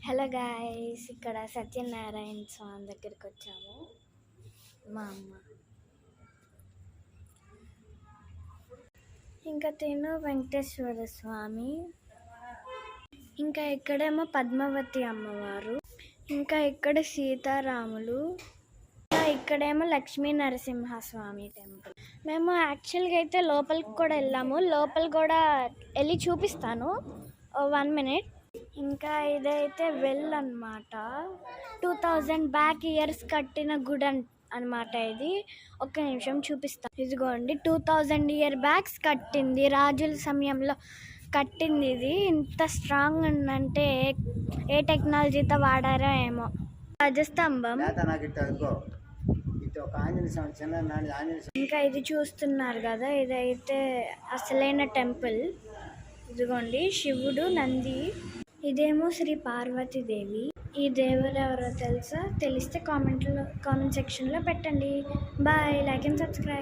Hello guys, ఇక్కడ సత్యనారాయణ స్వామి దగ్గరికి వచ్చాము. మా అమ్మ ఇంకా తిను వెంకటేశ్వర స్వామి, ఇంకా ఇక్కడేమో పద్మావతి అమ్మవారు, ఇంకా ఇక్కడ సీతారాములు, ఇక్కడేమో లక్ష్మీ నరసింహస్వామి టెంపుల్. మేము యాక్చువల్గా అయితే లోపలికి కూడా వెళ్ళాము. లోపల కూడా వెళ్ళి చూపిస్తాను 1 minute. ఇంకా ఇదైతే వెల్ అన్నమాట. 2000 బ్యాక్ ఇయర్స్ కట్టిన గుడి అన్నమాట. ఇది ఒక్క నిమిషం చూపిస్తాను. ఇదిగోండి, 2000 years బ్యాక్స్ కట్టింది, రాజుల సమయంలో కట్టింది. ఇది ఇంత స్ట్రాంగ్ ఉందంటే ఏ టెక్నాలజీతో వాడారో ఏమో. రాజస్తంభం. ఇంకా ఇది చూస్తున్నారు కదా, ఇదైతే అసలైన టెంపుల్. ఇదిగోండి శివుడు, నంది. ఇదేమో శ్రీ పార్వతీదేవి. ఈ దేవుడు ఎవరో తెలుసా? తెలిస్తే కామెంట్ సెక్షన్లో పెట్టండి. బాయ్. Like and subscribe.